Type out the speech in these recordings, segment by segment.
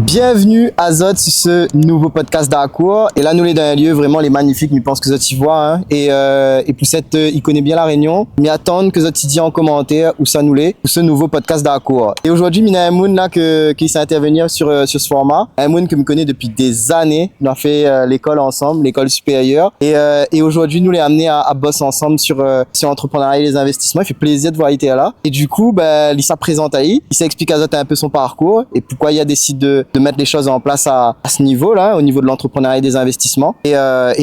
Bienvenue à Zot sur ce nouveau podcast d'Acour. Et là, nous les dans un lieu vraiment les magnifiques, nous pensons que Zot y voit. Hein. Et Poussette, il connaît bien la Réunion. Mais attendre que Zot y dit en commentaire où ça nous l'est pour ce nouveau podcast d'Acour. Et aujourd'hui, il y a un moun là qui s'est intervenir sur ce format. Un moun que me connaît depuis des années. On a fait l'école ensemble, l'école supérieure. Et aujourd'hui, nous les amené à bosser ensemble sur l'entrepreneuriat et les investissements. Il fait plaisir de voir il là. Et du coup, il s'est présenté à il s'explique à Zot un peu son parcours et pourquoi il a décidé de mettre les choses en place à ce niveau-là, au niveau de l'entrepreneuriat et des investissements. Et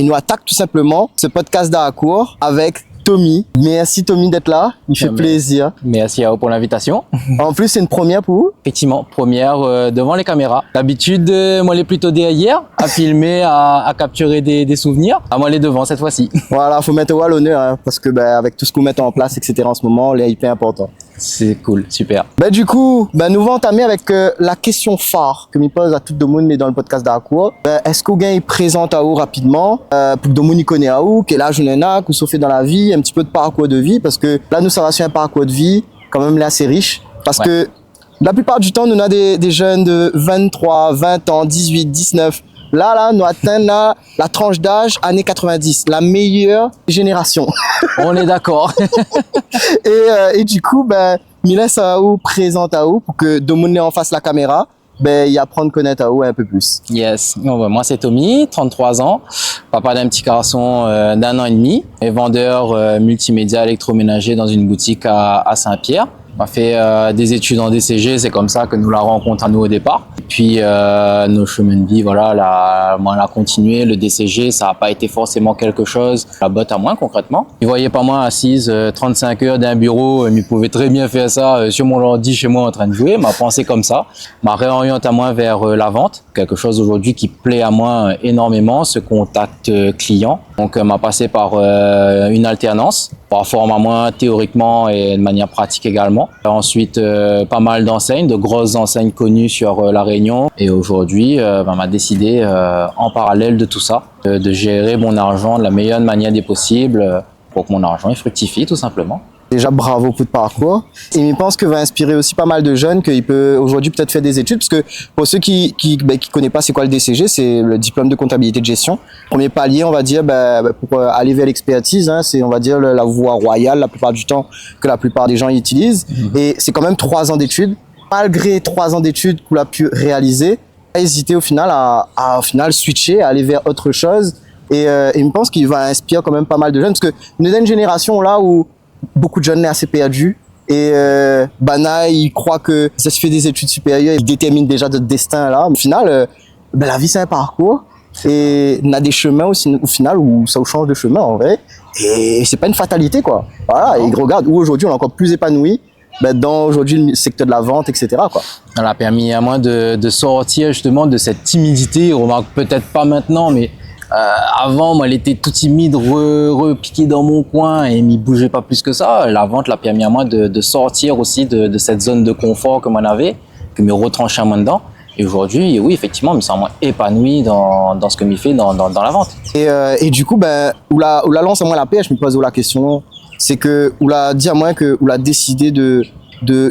nous attaque tout simplement ce podcast d'Acour avec Tommy. Merci Tommy d'être là, il fait plaisir. Merci à vous pour l'invitation. En plus, c'est une première pour vous. Effectivement, première devant les caméras. D'habitude, moi, elle est plutôt derrière, à filmer, à capturer des souvenirs. À moi, elle est devant cette fois-ci. Voilà, faut mettre à l'honneur, hein, parce que avec tout ce qu'on met en place, etc. en ce moment, c'est hyper important. C'est cool, super. Du coup, nous allons entamer avec la question phare que me pose à tout le monde dans le podcast d'Acour. Est-ce qu'on gagne présente à vous rapidement pour que le monde connaisse à vous, quel âge on a, qu'on s'en fait dans la vie, un petit peu de parcours de vie, parce que là, nous, ça va sur un parcours de vie quand même là assez riche, parce que la plupart du temps, nous avons des jeunes de 23, 20 ans, 18, 19. Là, nous atteignons la tranche d'âge années 90, la meilleure génération. On est d'accord. Et du coup, il laisse à vous, présente à vous, pour que Domone en face la caméra, il apprend à connaître à vous un peu plus. Yes. Moi, c'est Tommy, 33 ans, papa d'un petit garçon d'1 an et demi, et vendeur multimédia électroménager dans une boutique à Saint-Pierre. On a fait des études en DCG, c'est comme ça que nous la rencontre à nous au départ. Et puis nos chemins de vie, voilà, moi on a continué. Le DCG, ça n'a pas été forcément quelque chose. La botte à moins concrètement. Ils voyaient pas moi assise 35 heures d'un bureau, mais ils pouvaient très bien faire ça sur mon ordi chez moi en train de jouer. M'a pensé comme ça, m'a réorienté à moi vers la vente, quelque chose aujourd'hui qui plaît à moi énormément, ce contact client. Donc m'a passé par une alternance, par format moins théoriquement et de manière pratique également. Ensuite, pas mal d'enseignes, de grosses enseignes connues sur la Réunion. Et aujourd'hui, m'a décidé, en parallèle de tout ça, de gérer mon argent de la meilleure manière des possibles pour que mon argent fructifie tout simplement. Déjà, bravo pour le parcours. Et je pense que va inspirer aussi pas mal de jeunes qu'il peut aujourd'hui peut-être faire des études, parce que pour ceux qui connaissent pas c'est quoi le DCG, c'est le diplôme de comptabilité de gestion. Premier palier, on va dire, pour aller vers l'expertise, hein, c'est on va dire la voie royale la plupart du temps que la plupart des gens y utilisent. Et c'est quand même 3 ans d'études. Malgré 3 ans d'études qu'on a pu réaliser, pas hésiter au final à switcher, à aller vers autre chose. Et je pense qu'il va inspirer quand même pas mal de jeunes, parce que nous avons une génération là où beaucoup de jeunes sont assez perdus et ils croient que ça se fait des études supérieures, ils déterminent déjà notre destin là. Au final, la vie c'est un parcours et on a des chemins aussi, au final où ça vous change de chemin en vrai, et c'est pas une fatalité quoi. Voilà, et regarde où aujourd'hui on est encore plus épanoui dans aujourd'hui le secteur de la vente, etc. quoi. Ça a permis à moi de sortir justement de cette timidité. On remarque peut-être pas maintenant, mais avant, moi, elle était tout timide, repiquée dans mon coin et m'y bougeait pas plus que ça. La vente l'a permis à moi de sortir aussi de cette zone de confort que moi j'avais, que me retrancher à moi dedans. Et aujourd'hui, oui, effectivement, je me sens moins épanoui dans ce que je fais dans la vente. Et du coup, où la lance à moi la pêche, je me pose la question, c'est que où l'a dit à moi que où l'a décidé de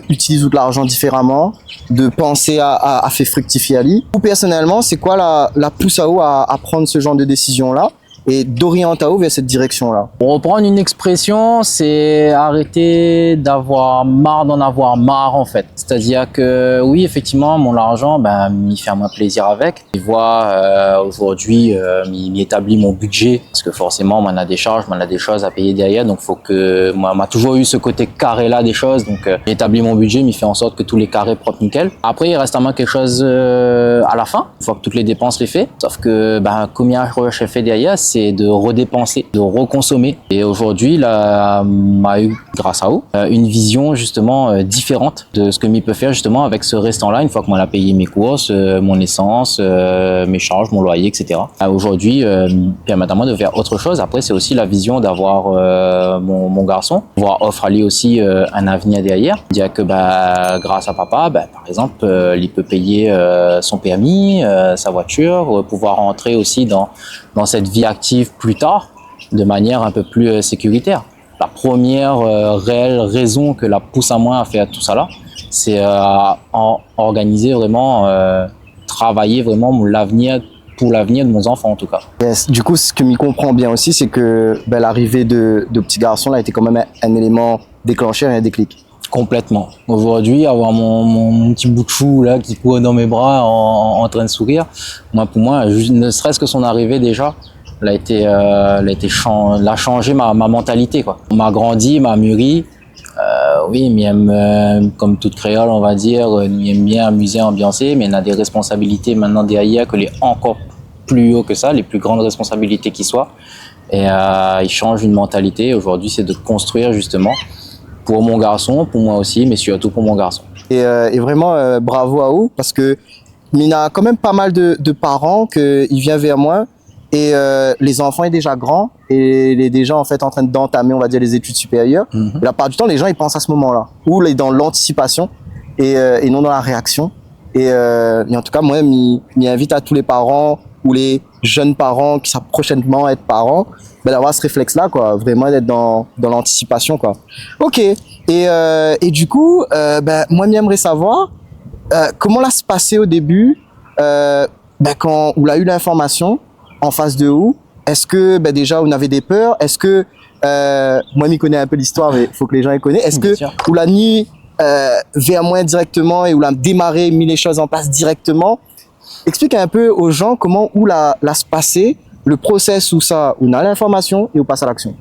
utiliser de l'argent différemment, de penser à faire fructifier Ali. Ou personnellement, c'est quoi la pousse à vous à prendre ce genre de décision-là et d'orienter à vous vers cette direction-là? Pour reprendre une expression, c'est arrêter d'avoir marre d'en avoir marre en fait. C'est-à-dire que oui, effectivement, mon argent, m'y fait moins plaisir avec. Je vois aujourd'hui, m'y établit mon budget parce que forcément, on a des charges, on a des choses à payer derrière. Donc, faut que moi, m'a toujours eu ce côté carré-là des choses. Donc, j'établis mon budget, m'y fait en sorte que tous les carrés propres nickel. Après, il reste à moi quelque chose à la fin, une fois que toutes les dépenses les fait. Sauf que, combien je fais derrière, c'est de redépenser, de reconsommer. Et aujourd'hui, là, m'a eu, grâce à vous, une vision justement différente de ce que m'y peut faire justement avec ce restant-là, une fois que moi a payé mes courses, mon essence, mes charges, mon loyer, etc. Aujourd'hui, permet à moi de faire autre chose. Après, c'est aussi la vision d'avoir mon garçon, pouvoir offrir à lui aussi un avenir derrière. Dire que grâce à papa, par exemple, il peut payer son permis, sa voiture, pouvoir rentrer aussi dans cette vie active plus tard, de manière un peu plus sécuritaire. La première réelle raison que la pousse à moi à faire tout ça là, c'est organiser vraiment travailler vraiment pour l'avenir de mon enfant en tout cas. Yes. Du coup, ce que m'y comprend bien aussi, c'est que l'arrivée de petit garçon là a été quand même un élément déclencheur et un déclic. Complètement. Aujourd'hui, avoir mon petit bout de chou là qui court dans mes bras en train de sourire, pour moi, ne serait-ce que son arrivée déjà, l'a changé ma mentalité quoi. On m'a grandi, m'a mûri. Oui, mais comme toute créole, on va dire, il aime bien amuser, ambiancer, mais il a des responsabilités maintenant derrière que les encore plus haut que ça, les plus grandes responsabilités qui soient. Et il change une mentalité. Aujourd'hui, c'est de construire justement pour mon garçon, pour moi aussi, mais surtout pour mon garçon. Et vraiment, bravo à vous, parce que il y a quand même pas mal de parents qui viennent vers moi et les enfants sont déjà grands et il est déjà en fait en train d'entamer, on va dire, les études supérieures. Mhm. La plupart du temps, les gens ils pensent à ce moment-là, où ils sont dans l'anticipation et non dans la réaction. Et en tout cas, moi, m'y invite à tous les parents ou les jeunes parents qui savent prochainement être parents, d'avoir ce réflexe-là, quoi, vraiment d'être dans l'anticipation, quoi. Ok. Et du coup, moi, j'aimerais savoir comment là se passait au début, quand on a eu l'information en face de vous. Est-ce que déjà on avait des peurs? Est-ce que moi, je connais un peu l'histoire, mais il faut que les gens les connaissent. Est-ce que vous l'avez mis vers moi directement et vous l'avez démarré, mis les choses en place directement? Explique un peu aux gens comment où la se passer, le process où ça, où on a l'information et on passe à l'action.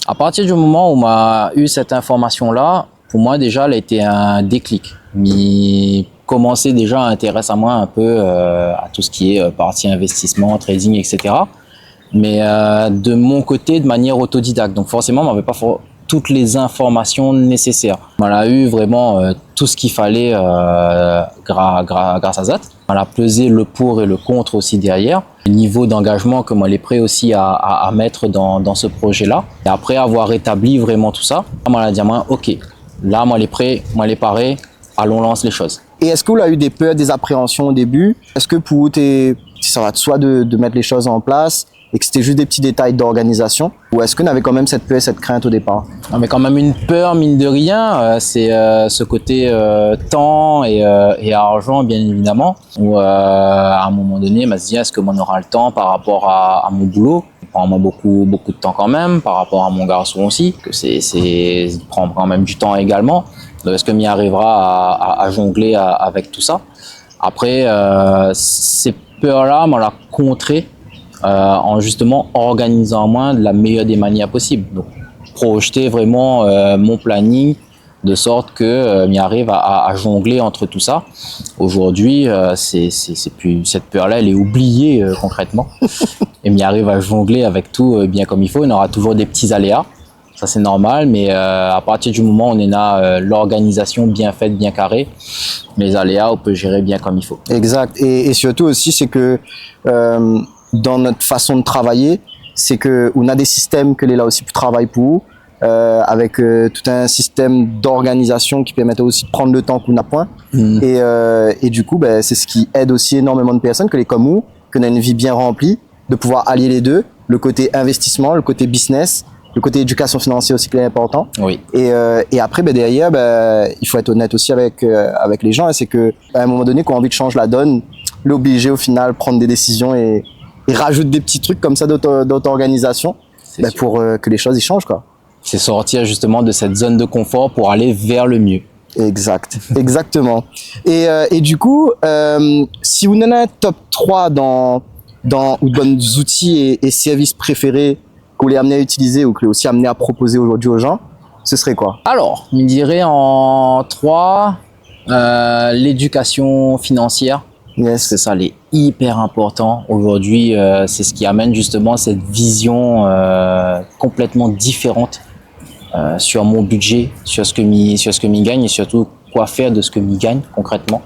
À partir du moment où on a eu cette information-là, pour moi déjà, elle a été un déclic. Mais commencer déjà à intéresser à moi un peu à tout ce qui est partie investissement, trading, etc. Mais de mon côté, de manière autodidacte. Donc forcément, on m'avait pas toutes les informations nécessaires. On a eu vraiment tout ce qu'il fallait grâce à ça. On a pesé le pour et le contre aussi derrière. Le niveau d'engagement que moi, les prêt aussi à mettre dans ce projet-là. Et après avoir établi vraiment tout ça, on a dit, ok, là, moi, les prêts, moi, les parés, allons lancer les choses. Et est-ce que vous avez eu des peurs, des appréhensions au début? Est-ce que pour vous, ça va de soi de mettre les choses en place et que c'était juste des petits détails d'organisation? Ou est-ce qu'on avait quand même cette peur et cette crainte au départ? Non, mais quand même une peur, mine de rien, c'est ce côté temps et argent, bien évidemment, où à un moment donné, on se dit, est-ce que on aura le temps par rapport à mon boulot? Il prend moi beaucoup de temps quand même, par rapport à mon garçon aussi, que il prend quand même du temps également. Donc, est-ce que m'y arrivera à jongler avec tout ça? Après, ces peurs-là, on l'a contré en justement organisant moi de la meilleure des manières possibles. Donc, projeter vraiment mon planning de sorte que m'y arrive à jongler entre tout ça. Aujourd'hui, c'est plus cette peur-là, elle est oubliée concrètement. Et m'y arrive à jongler avec tout bien comme il faut. Il y aura toujours des petits aléas. Ça, c'est normal, mais à partir du moment où on a l'organisation bien faite, bien carrée, les aléas, on peut gérer bien comme il faut. Exact. Et surtout aussi, c'est que dans notre façon de travailler, c'est que on a des systèmes que les là aussi pour travailler pour vous, avec tout un système d'organisation qui permet aussi de prendre le temps qu'on a point. Et du coup, c'est ce qui aide aussi énormément de personnes que les comme vous, qu'on a une vie bien remplie, de pouvoir allier les deux, le côté investissement, le côté business, le côté éducation financière aussi qui est important. Oui. Et après, derrière, il faut être honnête aussi avec les gens. C'est que à un moment donné, quand on a envie de changer la donne, l'obliger au final prendre des décisions et rajoute des petits trucs comme ça d'auto-organisation pour que les choses y changent, quoi. C'est sortir justement de cette zone de confort pour aller vers le mieux. Exact, exactement. Et du coup, si vous en avez un top 3 ou de outils et services préférés que vous voulez amener à utiliser ou que vous voulez aussi amener à proposer aujourd'hui aux gens, ce serait quoi? Alors, je dirais en 3, l'éducation financière. Yes. C'est ça, est hyper important. Aujourd'hui, c'est ce qui amène justement cette vision complètement différente sur mon budget, sur ce que m'y gagne et surtout quoi faire de ce que m'y gagne concrètement.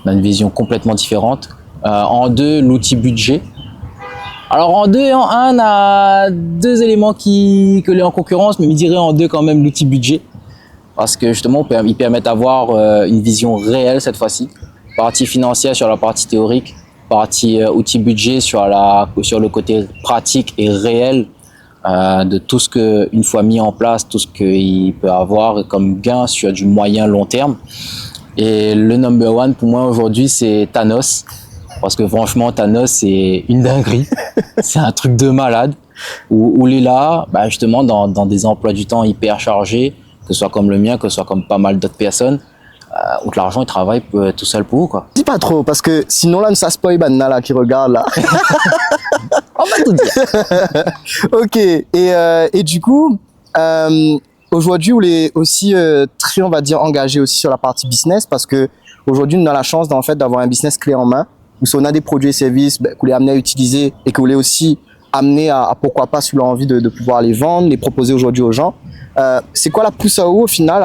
On a une vision complètement différente. En 2, l'outil budget. Alors en 2 et en 1, on a 2 éléments que l'est en concurrence, mais je dirais en 2 quand même l'outil budget. Parce que justement, ils permettent d'avoir une vision réelle cette fois-ci. Partie financière sur la partie théorique, partie outil budget sur le côté pratique et réel de tout ce que, une fois mis en place, tout ce qu'il peut avoir comme gain sur du moyen long terme. Et le number one pour moi aujourd'hui, c'est Thanos. parce que franchement, Thanos, c'est une dinguerie. C'est un truc de malade. Où il est là, bah, justement, dans des emplois du temps hyper chargés, que ce soit comme le mien, que ce soit comme pas mal d'autres personnes, où l'argent, il travaille tout seul pour vous, quoi. Dis pas trop, parce que sinon là, ça spoil Banna là qui regarde là. On va tout dire. Ok, et du coup, aujourd'hui, on est aussi très, on va dire, engagé aussi sur la partie business, parce que aujourd'hui, on a la chance en fait d'avoir un business clé en main, où si on a des produits et services qu'on est amené à utiliser et qu'on est aussi amené à pourquoi pas, si on a envie de pouvoir les vendre, les proposer aujourd'hui aux gens. C'est quoi la pousse à eau au final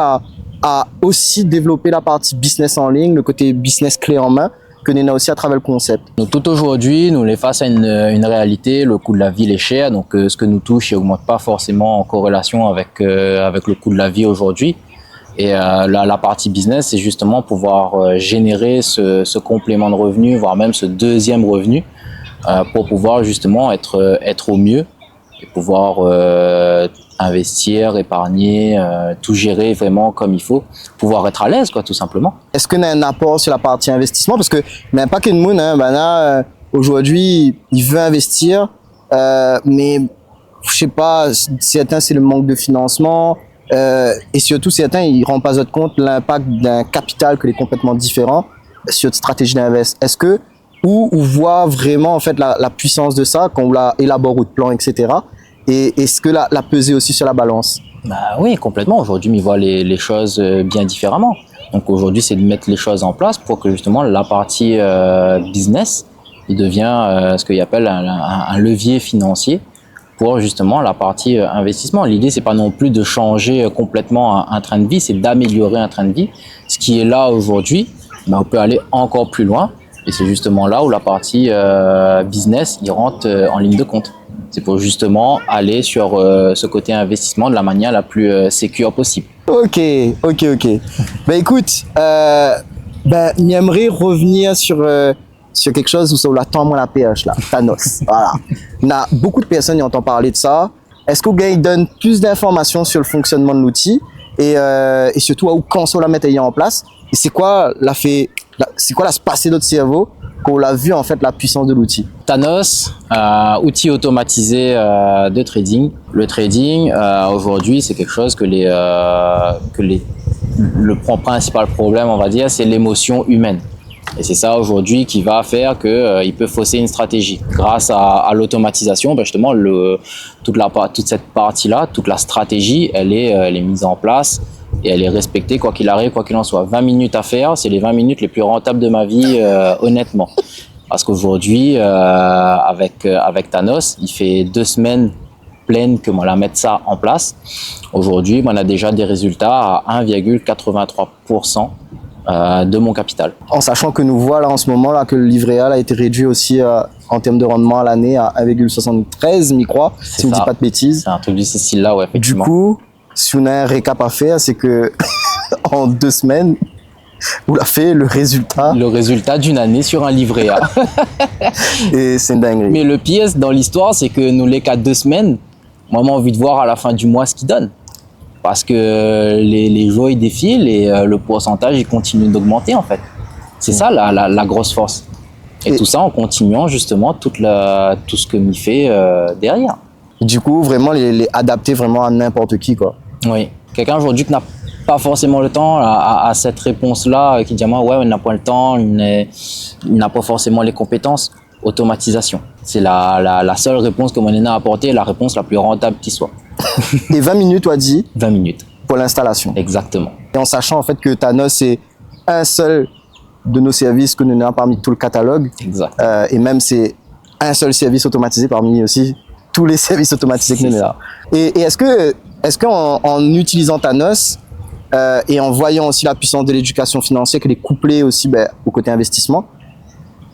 à aussi développer la partie business en ligne, le côté business clé en main, que nous avons aussi à travers le concept? Donc, tout aujourd'hui, nous, on est face à une réalité, le coût de la vie il est cher, donc ce que nous touche, il augmente pas forcément en corrélation avec le coût de la vie aujourd'hui. Et la partie business, c'est justement pouvoir générer ce complément de revenu, voire même ce deuxième revenu, pour pouvoir justement être au mieux et pouvoir investir, épargner, tout gérer vraiment comme il faut, pouvoir être à l'aise, quoi, tout simplement. Est-ce qu'on a un apport sur la partie investissement? Parce que même pas qu'une monde, hein, aujourd'hui, il veut investir, mais je sais pas, certains c'est le manque de financement, et surtout certains ils rendent pas compte l'impact d'un capital qui est complètement différent sur une stratégie d'invest. Est-ce que où on voit vraiment en fait la puissance de ça quand on la élabore au plan, etc. Et est-ce que la peser aussi sur la balance? Bah oui, complètement. Aujourd'hui, ils voient les choses bien différemment. Donc aujourd'hui, c'est de mettre les choses en place pour que justement la partie business, il devient ce qu'il appelle un levier financier pour justement la partie investissement. L'idée, c'est pas non plus de changer complètement un train de vie, c'est d'améliorer un train de vie. Ce qui est là aujourd'hui, bah, on peut aller encore plus loin. Et c'est justement là où la partie business, il rentre en ligne de compte. C'est pour justement aller sur ce côté investissement de la manière la plus sécure possible. Ok. Ben écoute, j'aimerais revenir sur quelque chose où on attend moins la PH là, Thanos. Voilà. On a beaucoup de personnes qui entendent parler de ça. Est-ce que vous donne plus d'informations sur le fonctionnement de l'outil et surtout où quand on la met en place? Et c'est quoi la se passer notre cerveau qu'on l'a vu en fait la puissance de l'outil? Thanos, outil automatisé de trading. Le trading aujourd'hui, c'est quelque chose le principal problème, on va dire, c'est l'émotion humaine. Et c'est ça aujourd'hui qui va faire que il peut fausser une stratégie. Grâce à l'automatisation, ben justement, toute cette partie-là, toute la stratégie, elle est mise en place. Et elle est respectée quoi qu'il arrive, quoi qu'il en soit. 20 minutes à faire, c'est les 20 minutes les plus rentables de ma vie, honnêtement. Parce qu'aujourd'hui, avec Thanos, il fait 2 semaines pleines que moi la mettre ça en place. Aujourd'hui, on a déjà des résultats à 1,83% de mon capital. En sachant que nous voit là en ce moment là que le livret A a été réduit aussi en termes de rendement à l'année à 1,73, je crois, si je ne dis pas de bêtises. C'est un truc de ce style-là, ouais, effectivement. Du coup, si on a un récap à faire, c'est que en 2 semaines, vous l'avez fait le résultat d'une année sur un livret A. Et c'est une dinguerie. Mais le pire dans l'histoire, c'est que nous les qu'à 2 semaines, moi j'ai envie de voir à la fin du mois ce qu'ils donnent. Parce que les jours ils défilent et le pourcentage il continue d'augmenter en fait. C'est ça la grosse force. Et tout ça en continuant justement tout ce que m'y fait derrière. Du coup, vraiment les adapter vraiment à n'importe qui, quoi. Oui. Quelqu'un aujourd'hui qui n'a pas forcément le temps à cette réponse-là, qui dit moi ouais, on n'a pas le temps, il n'a pas forcément les compétences. Automatisation. C'est la seule réponse que Monena a apportée, la réponse la plus rentable qui soit. Et 20 minutes, tu as dit? 20 minutes. Pour l'installation. Exactement. Et en sachant en fait que Thanos, c'est un seul de nos services que nous avons parmi tout le catalogue. Exact. Et même c'est un seul service automatisé parmi aussi tous les services automatisés que nous avons. Et est-ce qu'en utilisant Thanos et en voyant aussi la puissance de l'éducation financière qu'elle est couplée aussi au côté investissement,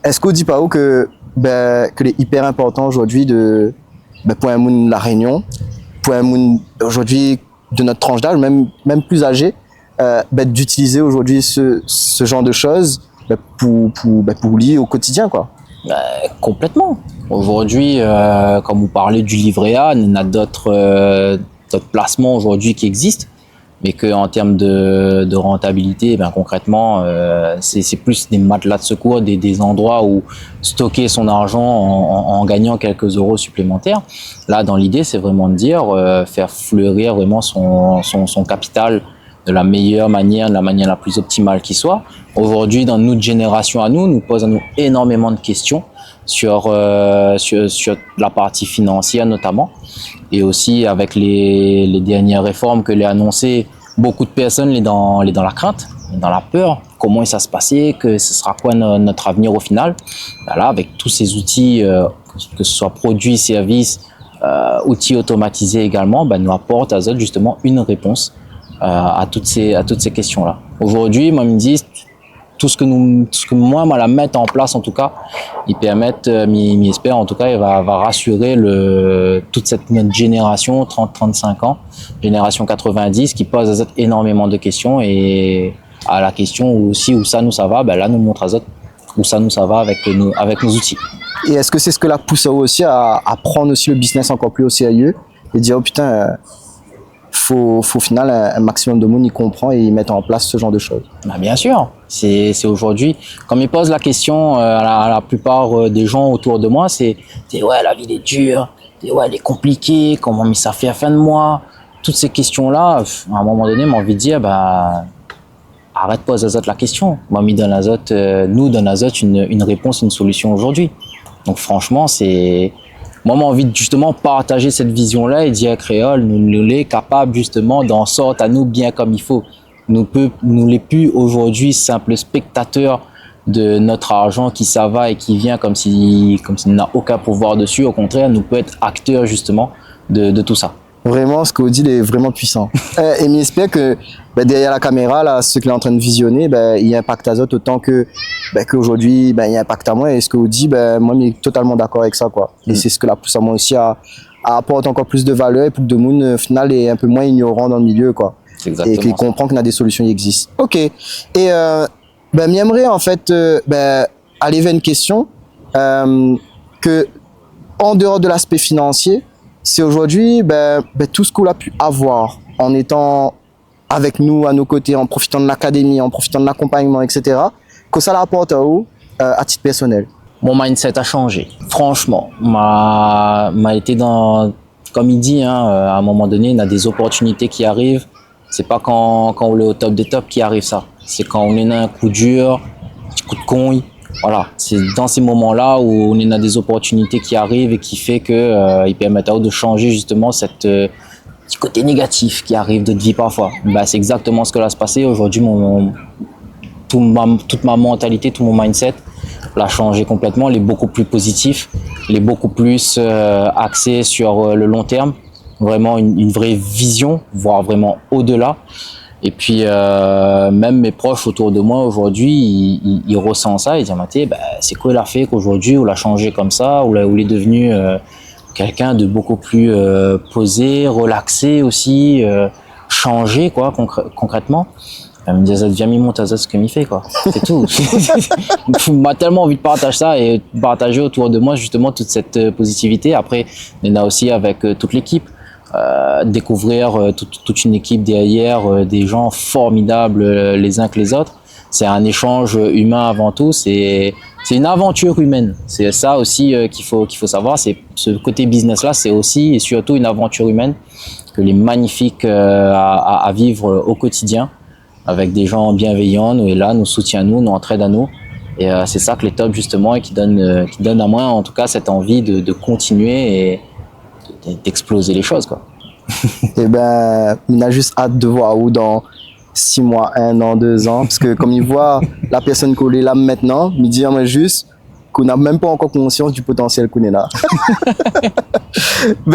est-ce qu'on dit pas que est hyper important aujourd'hui pour un monde de la Réunion, pour un monde aujourd'hui de notre tranche d'âge, même plus âgé, d'utiliser aujourd'hui ce genre de choses pour lier au quotidien, quoi. Complètement. Aujourd'hui, comme vous parlez du livret A, il y en a d'autres placements aujourd'hui qui existent. mais que en termes de rentabilité, ben concrètement, c'est plus des matelas de secours, des endroits où stocker son argent en gagnant quelques euros supplémentaires. Là, dans l'idée, c'est vraiment de dire faire fleurir vraiment son capital de la meilleure manière, de la manière la plus optimale qui soit. Aujourd'hui, dans notre génération à nous pose à nous énormément de questions sur la partie financière notamment, et aussi avec les dernières réformes que les annoncées, beaucoup de personnes les dans la crainte, dans la peur, comment ça se passer, que ce sera quoi notre avenir au final. Ben là, avec tous ces outils, que ce soit produits, services, outils automatisés également, ben nous apporte à Azot justement une réponse à toutes ces questions-là. Aujourd'hui, moi, ils me disent tout ce que moi, la mettre en place, en tout cas, ils permettent, j'espère, en tout cas, il va rassurer toute cette notre génération, 30-35 ans, génération 90, qui pose à Azot énormément de questions, et à la question aussi où ça nous va, ben là, nous montre Azot où ça va avec nos outils. Et est-ce que c'est ce que la pousse aussi à prendre aussi le business encore plus au sérieux et dire, oh putain, faut au final un maximum de monde y comprend et y mettre en place ce genre de choses? Ben bien sûr, c'est aujourd'hui, comme ils posent la question à la plupart des gens autour de moi, c'est ouais, la vie est dure, ouais, elle est compliquée, comment ça fait à la fin de mois, toutes ces questions-là, à un moment donné, j'ai envie de dire, arrête pas Azot la question. Moi, nous donne Azot une réponse, une solution aujourd'hui. Donc franchement, moi, j'ai envie de justement partager cette vision-là et dire à Créole, nous les capables justement d'en sortir à nous bien comme il faut. Nous les plus aujourd'hui simples spectateurs de notre argent qui ça va et qui vient comme s'il n'a aucun pouvoir dessus. Au contraire, nous peut être acteurs justement de tout ça. Vraiment, ce que Odile est vraiment puissant. Et j'espère que derrière la caméra, là, ce qu'il est en train de visionner, il impacte Azot autant qu'aujourd'hui, il impacte à moi. Et ce que Odile, moi, je suis totalement d'accord avec ça, quoi. Et c'est ce que la pousse à moi aussi à apporter encore plus de valeur et pour que le monde, au final, est un peu moins ignorant dans le milieu, quoi. Et qu'il comprend qu'il y a des solutions qui existent. Ok. Et j'aimerais en fait aller vers une question que, en dehors de l'aspect financier, c'est aujourd'hui tout ce qu'on a pu avoir en étant avec nous, à nos côtés, en profitant de l'académie, en profitant de l'accompagnement, etc., que ça l'apporte à vous, à titre personnel. Mon mindset a changé. Franchement, m'a été dans, comme il dit, à un moment donné, il y a des opportunités qui arrivent. C'est pas quand on est au top des tops qui arrive ça. C'est quand on est dans un coup dur, un petit coup de con. Voilà, c'est dans ces moments-là où on est dans des opportunités qui arrivent et qui fait que ils permettent de changer justement cette petit côté négatif qui arrive de vie parfois. C'est exactement ce que là se passer aujourd'hui. Toute ma mentalité, tout mon mindset l'a changé complètement. Il est beaucoup plus positif, il est beaucoup plus axé sur le long terme, vraiment une vraie vision, voire vraiment au-delà. Et puis même mes proches autour de moi aujourd'hui, ils ressentent ça, ils disent Mathé, c'est quoi il a fait qu'aujourd'hui on l'a changé comme ça, ou il est devenu quelqu'un de beaucoup plus posé, relaxé aussi, changé quoi concrètement. Elle me dit, viens m'y monter ce que m'y fait quoi. C'est tout. M'a tellement envie de partager ça et de partager autour de moi justement toute cette positivité. Après, il y en a aussi avec toute l'équipe. Découvrir toute une équipe derrière, des gens formidables les uns que les autres. C'est un échange humain avant tout. C'est une aventure humaine. C'est ça aussi qu'il faut savoir. C'est ce côté business là, c'est aussi et surtout une aventure humaine que les magnifique à vivre au quotidien. Avec des gens bienveillants, nous est là, nous soutient nous entraide à nous. Et c'est ça que les tops justement et qui donne à moi en tout cas cette envie de continuer et d'exploser les choses quoi. Et on a juste hâte de voir où dans 6 mois, 1 an, 2 ans, parce que comme il voit la personne qu'on est là maintenant, il dit juste qu'on n'a même pas encore conscience du potentiel qu'on est là.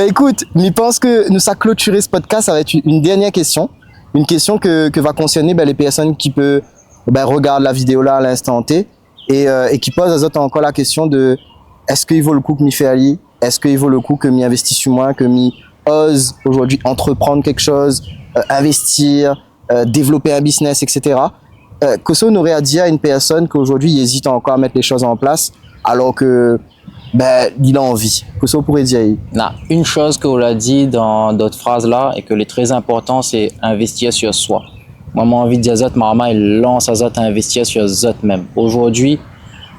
Écoute, je pense que nous ça clôturer ce podcast avec une dernière question. Une question que va concerner les personnes qui peuvent regarder la vidéo là à l'instant T et qui posent à eux encore la question de est-ce qu'il vaut le coup que m'y faire aller, est-ce qu'il vaut le coup que m'y investisse sur moi, que m'y ose aujourd'hui entreprendre quelque chose, investir, développer un business, etc. Que ça on aurait à dire à une personne qu'aujourd'hui hésite encore à mettre les choses en place alors que ben, il a envie. Que ça, on pourrait dire. Là, une chose que vous a dit dans d'autres phrases là et que est très important, c'est investir sur soi. Moi, j'ai envie de dire Zot, Marama, il lance à Zot à investir sur Zot même. Aujourd'hui,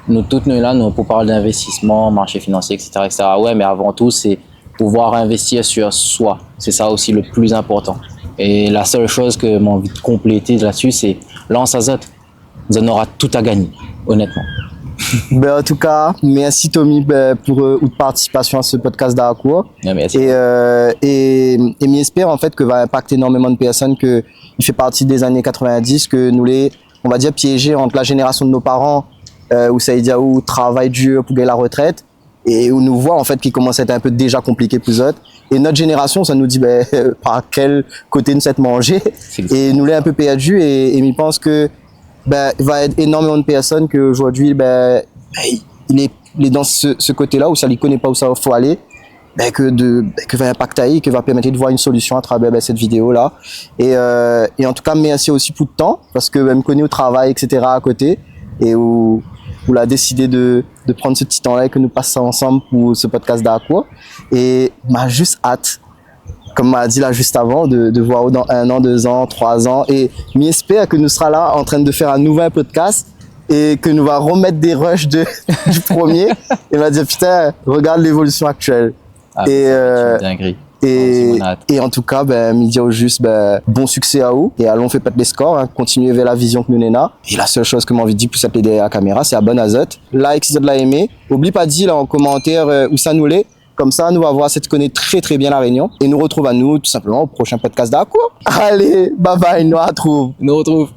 nous toutes nous là, nous pour parler d'investissement, marché financier, etc., etc. Ouais, mais avant tout, c'est pouvoir investir sur soi. C'est ça aussi le plus important. Et la seule chose que j'ai envie de compléter là-dessus, c'est lance à Zot. Zot aura tout à gagner, honnêtement. Ben, en tout cas, merci Tommy pour votre participation à ce podcast d'Akour. Merci. Et j'espère en fait que va impacter énormément de personnes, que il fait partie des années 90, que nous les, on va dire, piégés entre la génération de nos parents, où ça veut dire où travail dur pour gagner la retraite, et où nous voit en fait qui commence à être un peu déjà compliqué pour eux autres. Et notre génération, ça nous dit ben, par quel côté nous s'être mangé, et nous l'est un peu perdu, et je pense que ben, il va y avoir énormément de personnes qu'aujourd'hui, ben, il est dans ce côté-là où ça ne connaît pas où ça faut aller, ben, que va impacter, que va permettre de voir une solution à travers ben, cette vidéo-là. Et en tout cas, merci aussi pour le temps, parce que ben, me connais au travail, etc. à côté, et où on a décidé de prendre ce petit temps-là et que nous passons ensemble pour ce podcast d'Akour. Et m'a juste hâte, comme m'a dit là juste avant, de voir dans 1 an, 2 ans, 3 ans. Et j'espère que nous serons là en train de faire un nouvel podcast et que nous va remettre des rushs du premier et va dire putain, regarde l'évolution actuelle. Ah, dinguerie. Et en tout cas, ben, me dire juste ben, bon succès à vous et allons faire péter les scores, hein, continuer vers la vision que nous n'avons. Et la seule chose que j'ai envie de dire pour s'appeler derrière la caméra, c'est abonne à Zot, like si vous l'avez aimé. N'oublie pas de dire là en commentaire où ça nous l'est. Comme ça, nous va voir si tu connais très très bien la Réunion. Et nous retrouve à nous tout simplement au prochain podcast d'Akour. Allez, bye bye, nous retrouve. Nous retrouve.